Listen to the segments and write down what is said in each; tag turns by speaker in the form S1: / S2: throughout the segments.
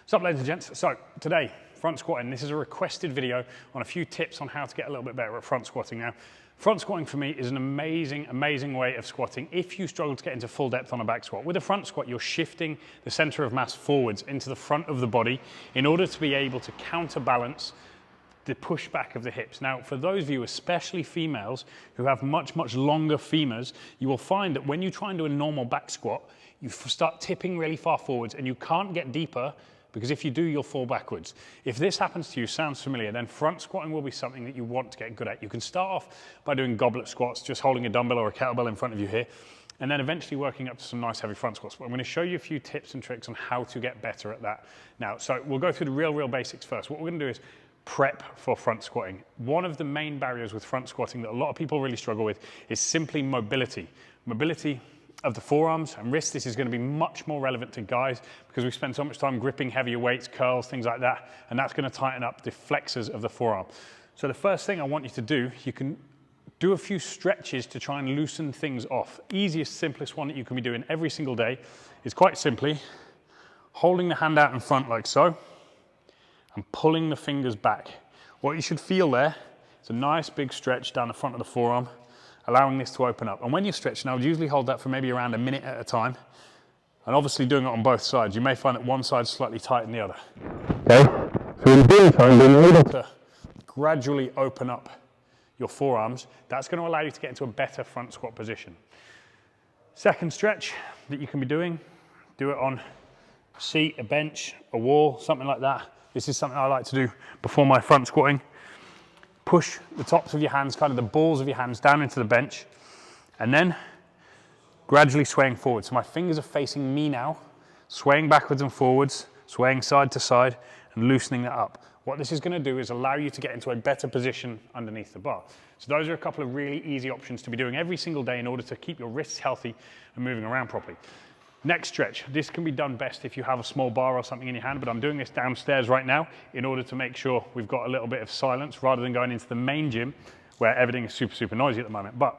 S1: What's up, ladies and gents? So today, front squatting. This is a requested video on a few tips on how to get a little bit better at front squatting. Now, front squatting for me is an amazing way of squatting if you struggle to get into full depth on a back squat. With a front squat, you're shifting the center of mass forwards into the front of the body in order to be able to counterbalance the pushback of the hips. Now, for those of you, especially females, who have much longer femurs, you will find that when you try and do a normal back squat, you start tipping really far forwards and you can't get deeper, because if you do, you'll fall backwards. If this happens to you, sounds familiar, then front squatting will be something that you want to get good at. You can start off by doing goblet squats, just holding a dumbbell or a kettlebell in front of you here, and then eventually working up to some nice heavy front squats. But I'm going to show you a few tips and tricks on how to get better at that. Now, so we'll go through the real basics first. What we're going to do is prep for front squatting. One of the main barriers with front squatting that a lot of people really struggle with is simply mobility. Mobility of the forearms and wrists. This is going to be much more relevant to guys because we spend so much time gripping heavier weights, curls, things like that, and that's going to tighten up the flexors of the forearm. So the first thing I want you to do, you can do a few stretches to try and loosen things off. Easiest, simplest one that you can be doing every single day is quite simply holding the hand out in front like so and pulling the fingers back. What you should feel there is a nice big stretch down the front of the forearm, allowing this to open up. And when you're stretching, I would usually hold that for maybe around a minute at a time. And obviously doing it on both sides. You may find that one side's slightly tighter than the other. Okay, so in doing so, you're able to gradually open up your forearms. That's going to allow you to get into a better front squat position. Second stretch that you can be doing, do it on a seat, a bench, a wall, something like that. This is something I like to do before my front squatting. Push the tops of your hands, kind of the balls of your hands down into the bench, and then gradually swaying forward. So my fingers are facing me now, swaying backwards and forwards, swaying side to side, and loosening that up. What this is going to do is allow you to get into a better position underneath the bar. So those are a couple of really easy options to be doing every single day in order to keep your wrists healthy and moving around properly. Next stretch, this can be done best if you have a small bar or something in your hand, but I'm doing this downstairs right now in order to make sure we've got a little bit of silence rather than going into the main gym where everything is super noisy at the moment. But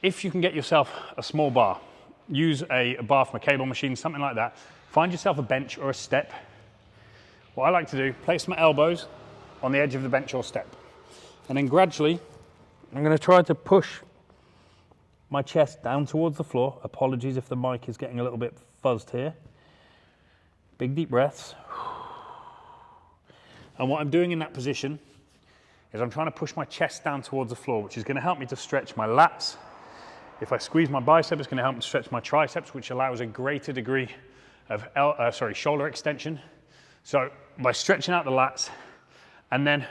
S1: if you can get yourself a small bar, use a bar from a cable machine, something like that, find yourself a bench or a step. What I like to do, place my elbows on the edge of the bench or step, and then gradually I'm going to try to push my chest down towards the floor. Apologies if the mic is getting a little bit fuzzed here. Big deep breaths. And what I'm doing in that position is I'm trying to push my chest down towards the floor, which is going to help me to stretch my lats. If I squeeze my bicep, it's going to help me to stretch my triceps, which allows a greater degree of shoulder extension. So by stretching out the lats and then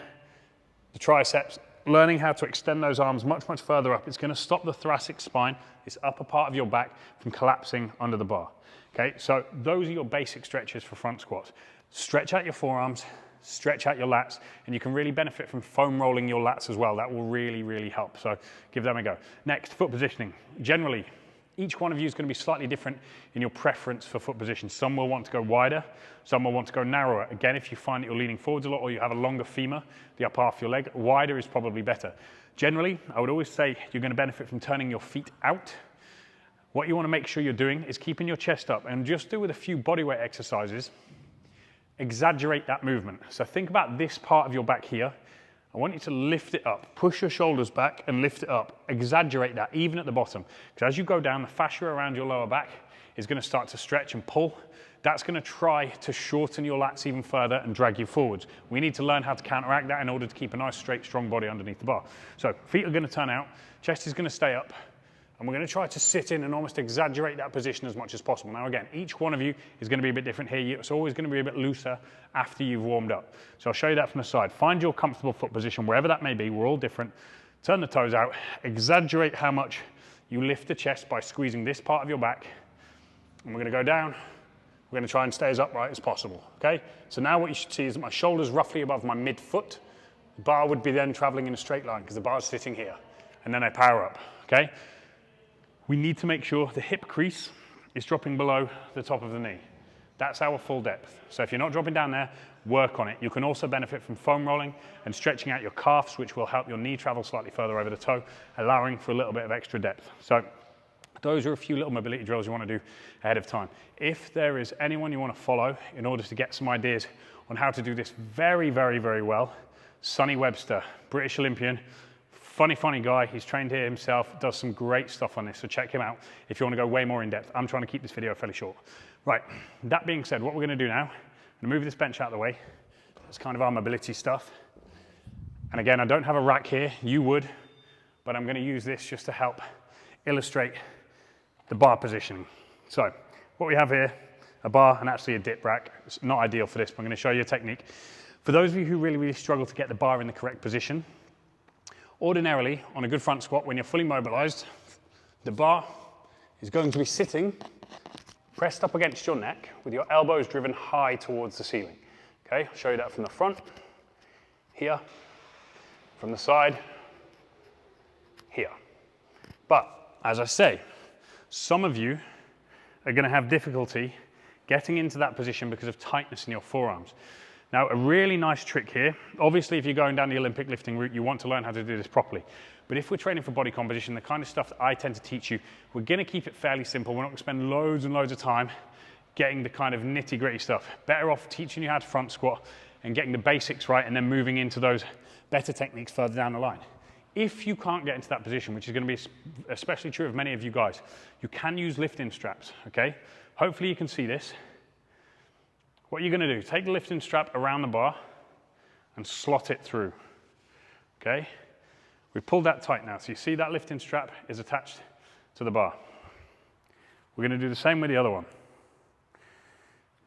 S1: the triceps, learning how to extend those arms much further up, it's going to stop the thoracic spine, this upper part of your back, from collapsing under the bar. Okay, so those are your basic stretches for front squats. Stretch out your forearms, stretch out your lats, and you can really benefit from foam rolling your lats as well. That will really help, so give them a go. Next, foot positioning. Generally, each one of you is going to be slightly different in your preference for foot position. Some will want to go wider, some will want to go narrower. Again, if you find that you're leaning forwards a lot or you have a longer femur, the upper half of your leg, wider is probably better. Generally, I would always say you're going to benefit from turning your feet out. What you want to make sure you're doing is keeping your chest up, and just do with a few bodyweight exercises, exaggerate that movement. So think about this part of your back here. I want you to lift it up, push your shoulders back and lift it up. Exaggerate that, even at the bottom. Because as you go down, the fascia around your lower back is going to start to stretch and pull. That's going to try to shorten your lats even further and drag you forwards. We need to learn how to counteract that in order to keep a nice, straight, strong body underneath the bar. So feet are going to turn out, chest is going to stay up, and we're going to try to sit in and almost exaggerate that position as much as possible. Now again, each one of you is going to be a bit different here. It's always going to be a bit looser after you've warmed up. So I'll show you that from the side. Find your comfortable foot position, wherever that may be. We're all different. Turn the toes out. Exaggerate how much you lift the chest by squeezing this part of your back. And we're going to go down. We're going to try and stay as upright as possible. Okay? So now what you should see is that my shoulder's roughly above my midfoot. The bar would be then traveling in a straight line because the bar's sitting here. And then I power up. Okay? We need to make sure the hip crease is dropping below the top of the knee. That's our full depth. So if you're not dropping down there, work on it. You can also benefit from foam rolling and stretching out your calves, which will help your knee travel slightly further over the toe, allowing for a little bit of extra depth. So Those are a few little mobility drills you want to do ahead of time. If there is anyone you want to follow in order to get some ideas on how to do this very, very, very well, Sonny Webster, British Olympian, funny guy. He's trained here himself, does some great stuff on this, so check him out if you want to go way more in depth. I'm trying to keep this video fairly short. Right, that being said, what we're going to do now, I'm going to move this bench out of the way. That's kind of our mobility stuff. And again, I don't have a rack here, you would, but I'm going to use this just to help illustrate the bar positioning. So what we have here, a bar and actually a dip rack. It's not ideal for this, but I'm going to show you a technique. For those of you who really, really struggle to get the bar in the correct position, ordinarily on a good front squat, when you're fully mobilized, the bar is going to be sitting pressed up against your neck with your elbows driven high towards the ceiling. Okay, I'll show you that from the front, here, from the side, here. But as I say, some of you are going to have difficulty getting into that position because of tightness in your forearms. Now, a really nice trick here, obviously if you're going down the Olympic lifting route, you want to learn how to do this properly. But if we're training for body composition, the kind of stuff that I tend to teach you, we're going to keep it fairly simple. We're not going to spend loads and loads of time getting the kind of nitty-gritty stuff. Better off teaching you how to front squat and getting the basics right and then moving into those better techniques further down the line. If you can't get into that position, which is going to be especially true of many of you guys, you can use lift-in straps, okay? Hopefully you can see this. What you're going to do, take the lifting strap around the bar and slot it through, okay? We've pulled that tight now, so you see that lifting strap is attached to the bar. We're going to do the same with the other one.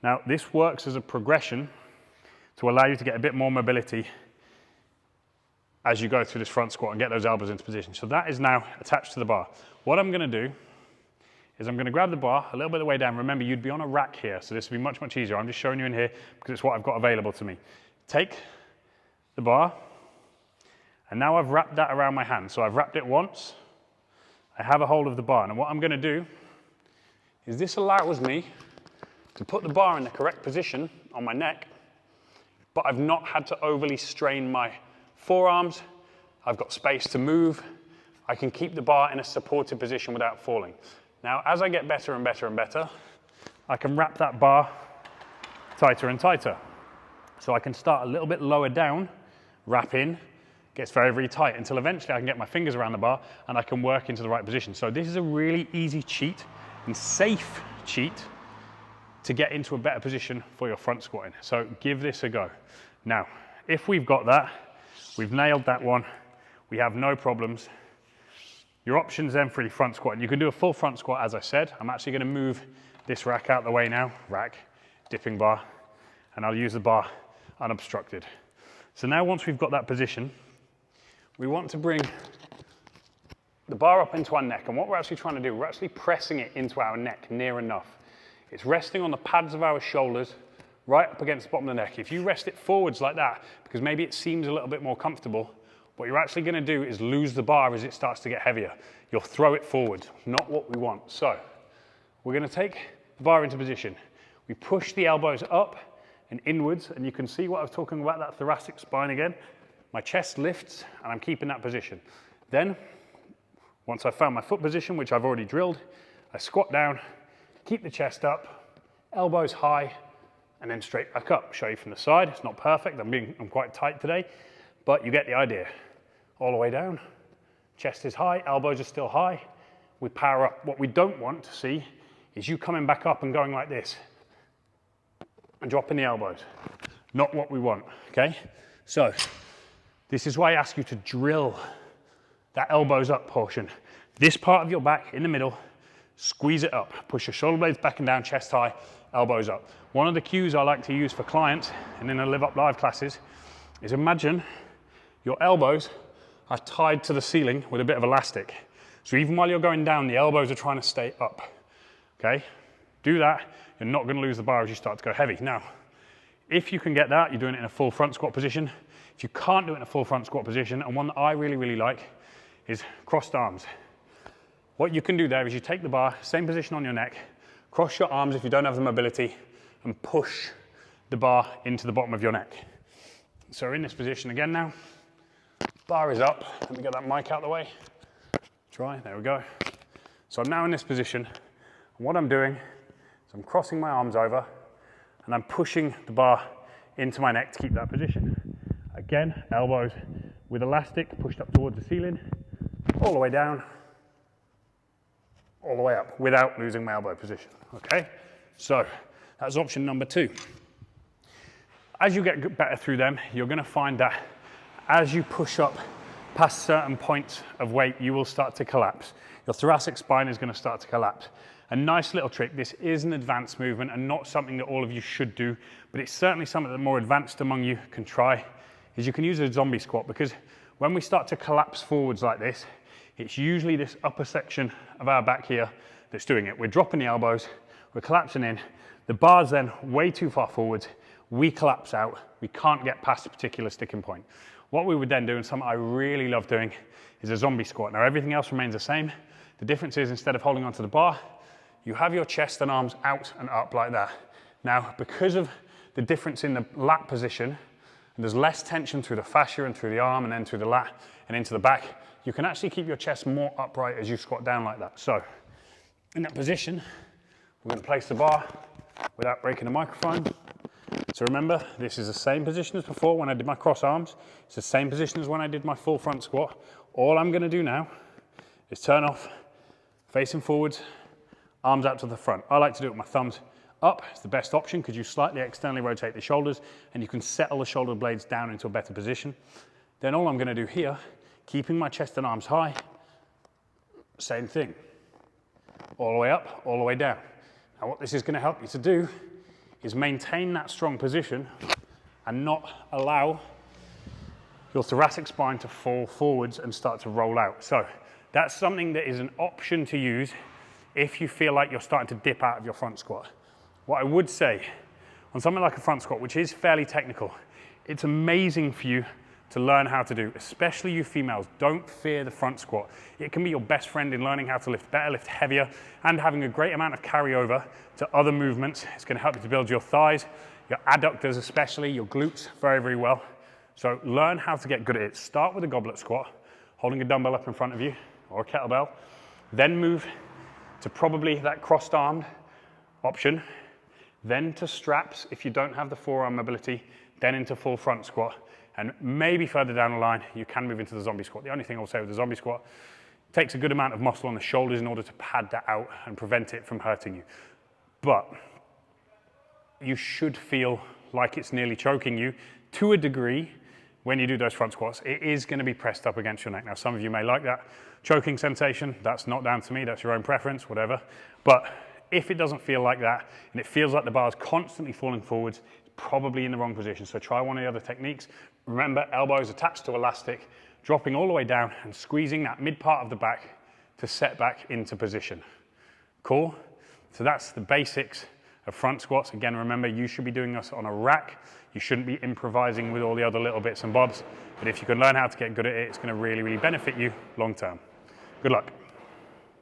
S1: Now, this works as a progression to allow you to get a bit more mobility as you go through this front squat and get those elbows into position. So that is now attached to the bar. What I'm going to do is I'm going to grab the bar a little bit of the way down. Remember, you'd be on a rack here, so this will be much, much easier. I'm just showing you in here because it's what I've got available to me. Take the bar, and now I've wrapped that around my hand. So I've wrapped it once. I have a hold of the bar. And what I'm going to do is this allows me to put the bar in the correct position on my neck, but I've not had to overly strain my forearms. I've got space to move. I can keep the bar in a supported position without falling. Now, as I get better and better and better, I can wrap that bar tighter and tighter. So I can start a little bit lower down, wrap in, gets very, very tight until eventually I can get my fingers around the bar and I can work into the right position. So this is a really easy cheat and safe cheat to get into a better position for your front squatting. So give this a go. Now, if we've got that, we've nailed that one, we have no problems. Your options then for your front squat, and you can do a full front squat as I said. I'm actually going to move this rack out the way now, rack, dipping bar, and I'll use the bar unobstructed. So now once we've got that position, we want to bring the bar up into our neck, and what we're actually trying to do, we're actually pressing it into our neck near enough. It's resting on the pads of our shoulders, right up against the bottom of the neck. If you rest it forwards like that, because maybe it seems a little bit more comfortable, what you're actually going to do is lose the bar as it starts to get heavier. You'll throw it forward, not what we want. So we're going to take the bar into position. We push the elbows up and inwards, and you can see what I was talking about, that thoracic spine again. My chest lifts, and I'm keeping that position. Then, once I've found my foot position, which I've already drilled, I squat down, keep the chest up, elbows high, and then straight back up. Show you from the side. It's not perfect. I'm quite tight today, but you get the idea. All the way down, chest is high, elbows are still high. We power up. What we don't want to see is you coming back up and going like this and dropping the elbows. Not what we want, okay? So this is why I ask you to drill that elbows up portion. This part of your back in the middle, squeeze it up. Push your shoulder blades back and down, chest high, elbows up. One of the cues I like to use for clients and in the Live Up Live classes is imagine your elbows are tied to the ceiling with a bit of elastic. So even while you're going down, the elbows are trying to stay up, okay? Do that, you're not gonna lose the bar as you start to go heavy. Now, if you can get that, you're doing it in a full front squat position. If you can't do it in a full front squat position, and one that I really, really like is crossed arms. What you can do there is you take the bar, same position on your neck, cross your arms if you don't have the mobility, and push the bar into the bottom of your neck. So we're in this position again now. Bar is up. Let me get that mic out of the way. Try, there we go. So I'm now in this position, and what I'm doing is I'm crossing my arms over, and I'm pushing the bar into my neck to keep that position. Again, elbows with elastic pushed up towards the ceiling, all the way down, all the way up, without losing my elbow position, okay? So that's option number 2. As you get better through them, you're gonna find that as you push up past certain points of weight, you will start to collapse. Your thoracic spine is gonna start to collapse. A nice little trick, this is an advanced movement and not something that all of you should do, but it's certainly something that more advanced among you can try, is you can use a zombie squat, because when we start to collapse forwards like this, it's usually this upper section of our back here that's doing it. We're dropping the elbows, we're collapsing in, the bar's then way too far forwards, we collapse out, we can't get past a particular sticking point. What we would then do, and something I really love doing, is a zombie squat. Now everything else remains the same. The difference is, instead of holding onto the bar, you have your chest and arms out and up like that. Now, because of the difference in the lat position, and there's less tension through the fascia and through the arm and then through the lat and into the back, you can actually keep your chest more upright as you squat down like that. So, in that position, we're going to place the bar without breaking the microphone. So remember, this is the same position as before when I did my cross arms. It's the same position as when I did my full front squat. All I'm going to do now is turn off, facing forwards, arms out to the front. I like to do it with my thumbs up. It's the best option because you slightly externally rotate the shoulders and you can settle the shoulder blades down into a better position. Then all I'm going to do here, keeping my chest and arms high, same thing. All the way up, all the way down. Now what this is going to help you to do is maintain that strong position and not allow your thoracic spine to fall forwards and start to roll out. So that's something that is an option to use if you feel like you're starting to dip out of your front squat. What I would say on something like a front squat, which is fairly technical, it's amazing for you to learn how to do, especially you females. Don't fear the front squat. It can be your best friend in learning how to lift better, lift heavier, and having a great amount of carryover to other movements. It's going to help you to build your thighs, your adductors especially, your glutes very, very well. So learn how to get good at it. Start with a goblet squat, holding a dumbbell up in front of you, or a kettlebell, then move to probably that crossed armed option, then to straps if you don't have the forearm mobility, then into full front squat, and maybe further down the line you can move into the zombie squat. The only thing I'll say with the zombie squat, it takes a good amount of muscle on the shoulders in order to pad that out and prevent it from hurting you. But you should feel like it's nearly choking you to a degree when you do those front squats. It is going to be pressed up against your neck. Now, some of you may like that choking sensation. That's not down to me. That's your own preference, whatever. But if it doesn't feel like that, and it feels like the bar is constantly falling forwards, it's probably in the wrong position. So try one of the other techniques. Remember, elbows attached to elastic, dropping all the way down and squeezing that mid part of the back to set back into position. Cool? So that's the basics of front squats. Again, remember, you should be doing this on a rack. You shouldn't be improvising with all the other little bits and bobs. But if you can learn how to get good at it, it's going to really, really benefit you long term. Good luck.